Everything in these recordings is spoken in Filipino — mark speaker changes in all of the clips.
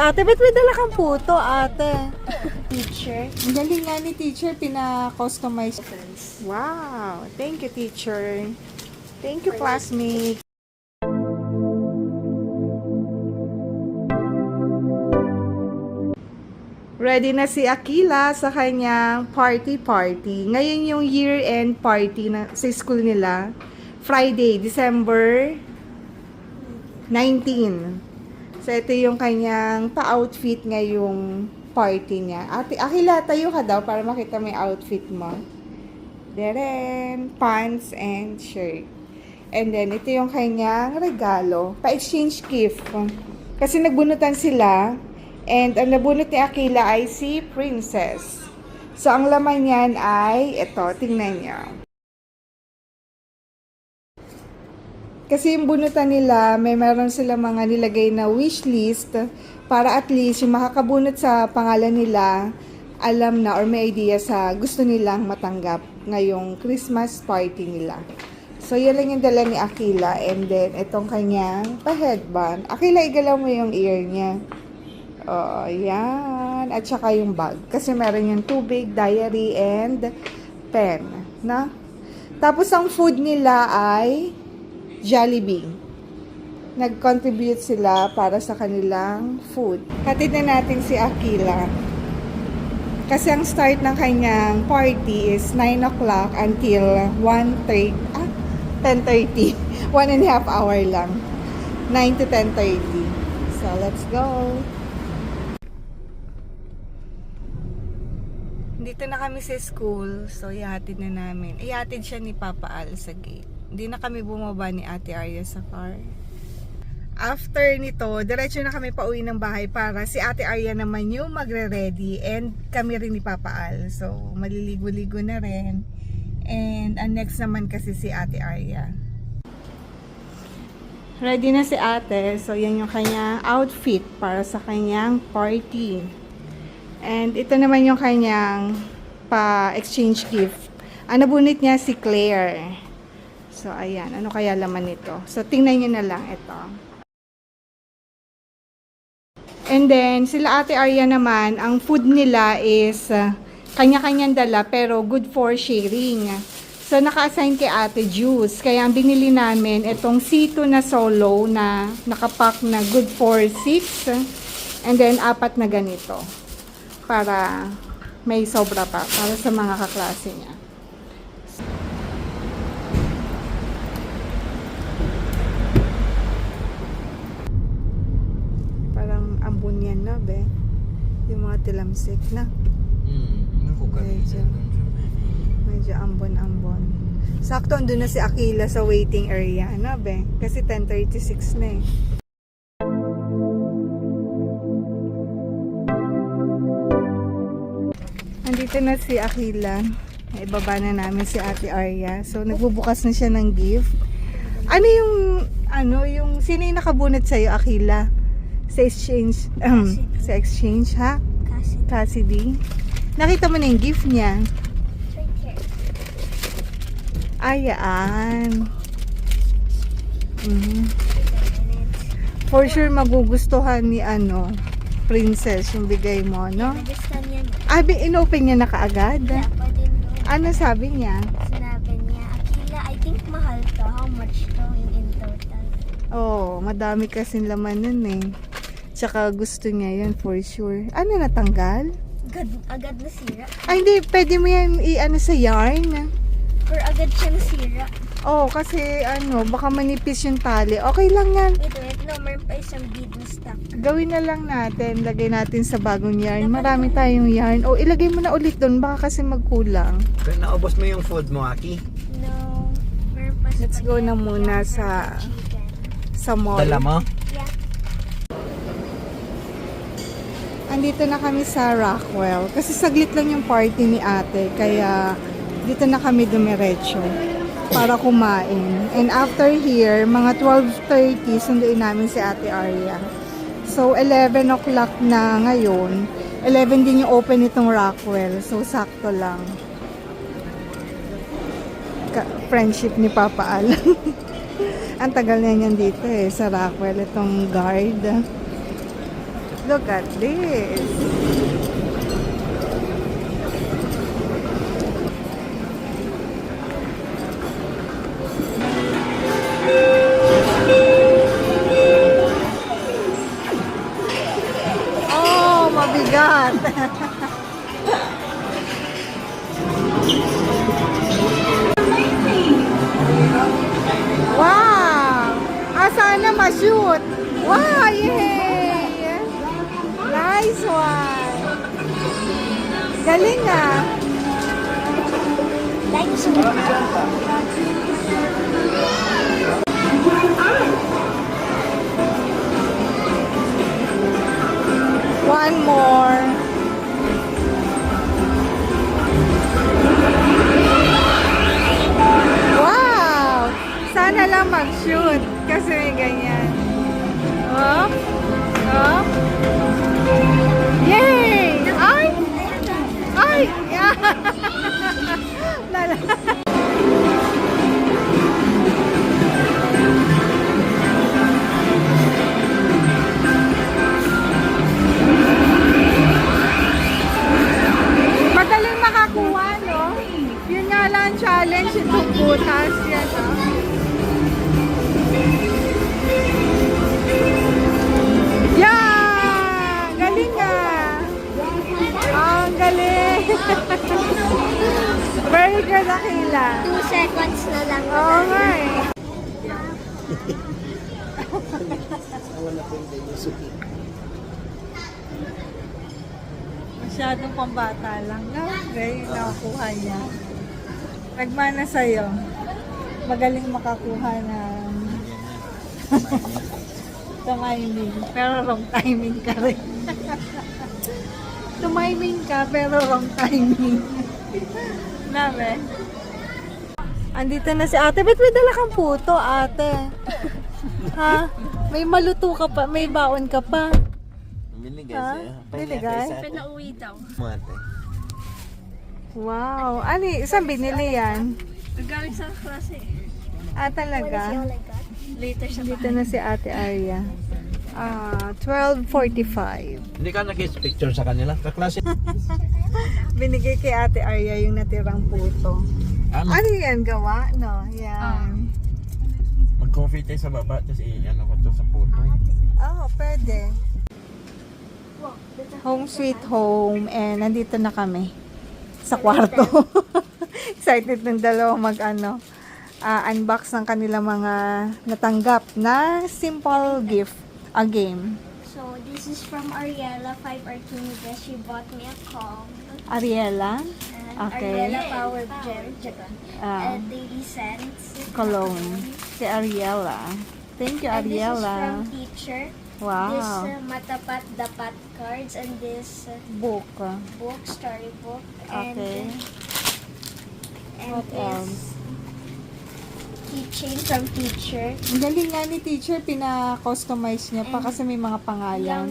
Speaker 1: ate. Ba't may dala kang puto, ate? Teacher. Ang galing nga ni teacher, pina-customize. Wow. Thank you, teacher. Thank you, classmate. Ready na si Akila sa kanyang party. Ngayon yung year-end party sa school nila. Friday, December 19. So, ito yung kanyang pa-outfit ngayong party niya. Ate, Akila, tayo ka daw para makita mo yung outfit mo. Deren, pants and shirt. And then, ito yung kanyang regalo. Pa-exchange gift. Kasi nagbunutan sila. And ang nabunot ni Akila ay si Princess. So, ang laman niyan ay, ito, tingnan niyo. Kasi yung bunutan nila, meron sila mga nilagay na wish list para at least yung makakabunot sa pangalan nila, alam na or may idea sa gusto nilang matanggap ngayong Christmas party nila. So, yan lang yung dala ni Akila. And then, itong kanyang pa-headband. Akila, igalaw mo yung ear niya. Oh, yan. At saka yung bag. Kasi meron yung tubig, diary, and pen. Na? Tapos, ang food nila ay Jollibee. Nag-contribute sila para sa kanilang food. Hatid na natin si Akila. Kasi ang start ng kanyang party is 9 o'clock until 10:30. 1.5 hour lang. 9 to 10:30. So, let's go. Dito na kami sa school, so ihatid na namin. Ihatid siya ni Papa Al sa gate. Hindi na kami bumaba ni Ate Arya sa car. After nito, diretso na kami pauwi ng bahay para si Ate Arya naman yung magre-ready and kami rin ni Papa Al. So, maliligo-ligo na rin. And ang next naman kasi si Ate Arya. Ready na si Ate. So, yan yung kanyang outfit para sa kanyang party. And ito naman yung kanyang pa-exchange gift. Ang nabunit niya si Claire. So, ayan. Ano kaya laman nito? So, tingnan nyo na lang ito. And then, sila Ate Arya naman, ang food nila is kanya-kanyang dala pero good for sharing. So, naka-assign kay Ate Juice. Kaya ang binili namin itong C2 na solo na nakapack na good for 6. And then, 4 na ganito. Para may sobra pa para sa mga kaklase niya. Parang ambon yan na, be. Yung mga tilamsik na. Medyo ambon-ambon. Sakto, andun na si Akila sa waiting area, na, be? Kasi 10:36 na eh. Andito na si Akila. Ibaba na namin si Ate Arya. So, nagbubukas na siya ng gift. Yung sino yung nakabunot sa'yo, Akila? Sa exchange, sa exchange, ha? Cassidy. Nakita mo na yung gift niya?
Speaker 2: Right here.
Speaker 1: Ayaan. For sure, magugustuhan ni Princess yung bigay mo, no?
Speaker 2: Nagustuhan niya.
Speaker 1: Inopen niya na kaagad?
Speaker 2: Wala pa din no.
Speaker 1: Ano sabi niya?
Speaker 2: Sinabi niya, Akila, I think mahal to. How much to in total?
Speaker 1: Oh, madami kasing laman nun eh. Tsaka gusto niya yan for sure. Ano, natanggal?
Speaker 2: Agad nasira.
Speaker 1: Ay, hindi. Pwede mo yan sa yarn.
Speaker 2: Or agad siya nasira.
Speaker 1: Oh, kasi baka manipis yung tali. Okay lang yan.
Speaker 2: Wait. No, meron pa isang bead na stock.
Speaker 1: Gawin na lang natin. Lagay natin sa bagong yarn. Marami tayong yarn. Oh, ilagay mo na ulit doon. Baka kasi magkulang.
Speaker 3: So, naubos mo yung food mo, Aki?
Speaker 2: No, meron pa
Speaker 1: Let's go na muna sa mall.
Speaker 3: Dala mo?
Speaker 2: Yeah.
Speaker 1: Andito na kami sa Rockwell. Kasi saglit lang yung party ni ate. Kaya dito na kami dumiretso para kumain. And after here, mga 12:30, sunduin namin si Ate Arya. So, 11 o'clock na ngayon. 11 din yung open itong Rockwell. So, sakto lang. Friendship ni Papa Al. Ang tagal na yan dito sa Rockwell. Itong guard. Look at this. Oh, mabigat. Wow! Sana ma-shoot. Wow, yay! Nice one. Galing ah.
Speaker 2: Dinosaur.
Speaker 1: One more. Wow! Sana lang mag-shoot kasi may ganyan. Oh? Oh? Yay! Ay! Ay! Yeah! Lala. Madaling makakuha, no? Yun nga lang ang challenge, itong butas. Yan, oh. Yeah! Galing ah! Ang galing! Very good, Akila.
Speaker 2: 2 seconds na lang.
Speaker 1: Oo nga eh. Masyadong pambata lang. Okay, nakukuha niya. Nagmana sa'yo. Magaling makakuha ng timing. Pero wrong timing ka rin. Tumiming ka, pero wrong timing. Nabe? Andito na si ate. Ba't may dala kang puto, ate? Ha? May maluto ka pa, may baon ka pa.
Speaker 3: Binigay
Speaker 1: Ha?
Speaker 3: sa'yo.
Speaker 1: Binigay?
Speaker 2: Pinauwi daw.
Speaker 3: Mate.
Speaker 1: Wow. Ano, saan binili yan?
Speaker 2: Galing sa klase.
Speaker 1: Ah, talaga?
Speaker 2: Later sa
Speaker 1: Dito na si ate Arya. 12:45.
Speaker 3: Hindi ka nakis-picture sa kanila? Kaklase?
Speaker 1: Binigay kay ate Arya yung natirang puto.
Speaker 3: Ano?
Speaker 1: Ano yan, gawa? No, yan.
Speaker 3: Mag-coffee tayo sa baba, tapos i-ano ko to sa puto.
Speaker 1: Oh, pwede. Home sweet home. And nandito na kami. Sa kwarto. Excited ng dalawa mag-ano. Unbox ng kanilang mga natanggap na simple gift. A game.
Speaker 2: So, this is from Ariella, 5 Archimedes. She bought me a comb.
Speaker 1: Ariella.
Speaker 2: And
Speaker 1: Okay.
Speaker 2: Ariella Power Gel.
Speaker 1: Ah.
Speaker 2: And Daily Scents.
Speaker 1: Cologne. Si Ariella. Thank you,
Speaker 2: And this is
Speaker 1: Ariella.
Speaker 2: from Teacher. This
Speaker 1: Wow.
Speaker 2: Matapat Dapat cards. And this
Speaker 1: Book.
Speaker 2: book, storybook.
Speaker 1: Okay.
Speaker 2: And
Speaker 1: What
Speaker 2: this
Speaker 1: else?
Speaker 2: keychain from Teacher.
Speaker 1: Ang galing nga ni teacher, pina-customize niya pa kasi may mga pangalan.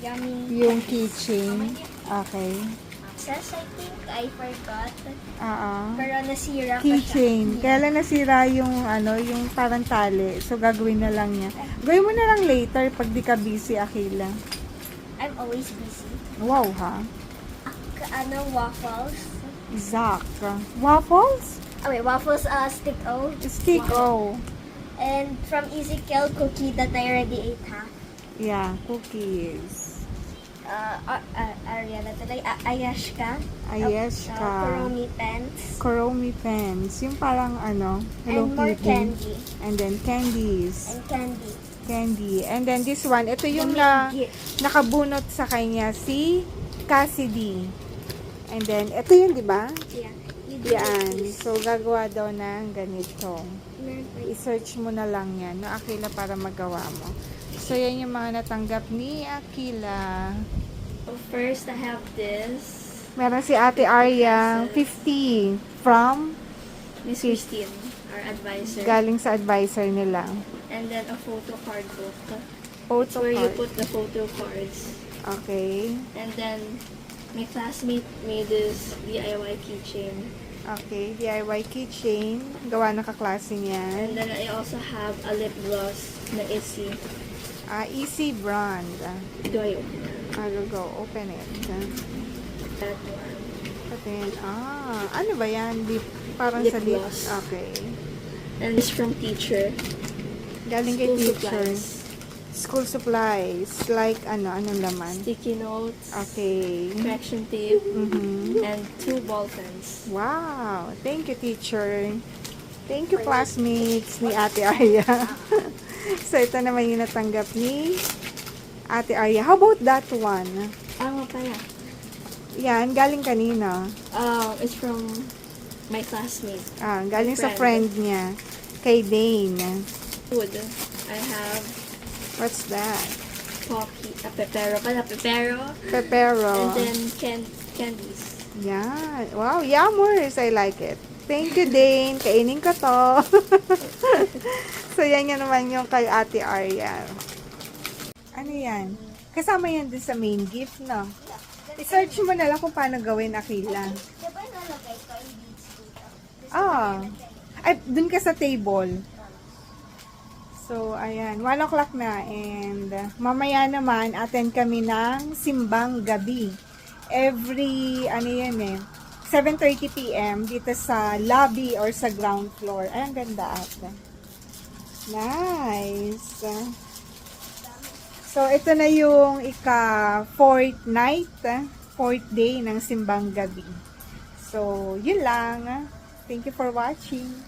Speaker 2: Yummy.
Speaker 1: Yung keychain. Okay.
Speaker 2: Says, I think I forgot. Pero nasira pa siya.
Speaker 1: Keychain. Kaya lang nasira yung yung parang tali. So gagawin na lang niya. Gawin mo na lang later pag di ka busy, Akila.
Speaker 2: I'm always busy.
Speaker 1: Wow ha.
Speaker 2: Waffles.
Speaker 1: Zach. Waffles?
Speaker 2: Oh wait, waffles, stick O.
Speaker 1: Stick O.
Speaker 2: And from Ezekiel, cookie that I already ate half.
Speaker 1: Yeah, cookies.
Speaker 2: Ariana today. Ayashka.
Speaker 1: Ayeshka.
Speaker 2: Kuromi pens.
Speaker 1: Kuromi pens. Yung parang Hello
Speaker 2: And more
Speaker 1: Kitty.
Speaker 2: candy.
Speaker 1: And then candies.
Speaker 2: And candy.
Speaker 1: Candy. And then this one, ito yung
Speaker 2: The main gift.
Speaker 1: nakabunot sa kanya, si Cassidy. And then, ito yun, di ba?
Speaker 2: Yeah. You do
Speaker 1: Yan.
Speaker 2: this.
Speaker 1: So, gagawa daw ng ganito.
Speaker 2: Meron pa yun.
Speaker 1: I-search mo na lang yan, no, Akila, para magawa mo. So, yan yung mga natanggap ni Akila.
Speaker 2: So first, I have this.
Speaker 1: Meron si Ate Arya, 50 from
Speaker 2: Miss Christine, our advisor.
Speaker 1: galing sa advisor nila.
Speaker 2: And then a photo card book.
Speaker 1: Photo
Speaker 2: Where you
Speaker 1: card.
Speaker 2: put the photo cards.
Speaker 1: Okay.
Speaker 2: And then my classmate made this DIY keychain.
Speaker 1: Okay. DIY keychain. Gawa ng kaklase niyan.
Speaker 2: And then I also have a lip gloss na Issy.
Speaker 1: Easy brand.
Speaker 2: Do I open it?
Speaker 1: I'll go open it. Patin. Ano ba yan? Parang
Speaker 4: Lip
Speaker 1: sa lip.
Speaker 4: gloss.
Speaker 1: Okay.
Speaker 4: And it's from teacher.
Speaker 1: Galing kay
Speaker 4: School
Speaker 1: teacher.
Speaker 4: supplies.
Speaker 1: School supplies. Like, anong laman?
Speaker 4: Sticky notes.
Speaker 1: Okay.
Speaker 4: Correction tape.
Speaker 1: Mhm.
Speaker 4: And 2 ball pens.
Speaker 1: Wow. Thank you, teacher. Thank you, classmates ni Ate Arya. So, ito naman yung natanggap ni Ate Arya. How about that one?
Speaker 4: Nga pala.
Speaker 1: Yan, galing kanina.
Speaker 4: It's from my classmate.
Speaker 1: Galing sa
Speaker 4: Friend.
Speaker 1: friend niya. Kay Dane.
Speaker 4: Food. I have
Speaker 1: What's that?
Speaker 4: Pocky. Pepero pala. Pepero.
Speaker 1: Pepero.
Speaker 4: And then candies.
Speaker 1: Yan. Wow, yummers. I like it. Thank you, Dane. Kainin ko to. So, yan yan naman yung kay Ate Arya. Ano yan? Kasama yan din sa main gift, no? I-search mo na lang kung paano gawin, Akila.
Speaker 2: Di ba nalagay ko yung beads dito?
Speaker 1: Ay, dun ka sa table. So, ayan. 1 o'clock na. And, mamaya naman, attend kami ng simbang gabi. Every, 7:30 p.m. dito sa lobby or sa ground floor. Ay, ang ganda ata. Nice. So, ito na yung ika-4th night, 4th day ng simbang gabi. So, yun lang. Thank you for watching.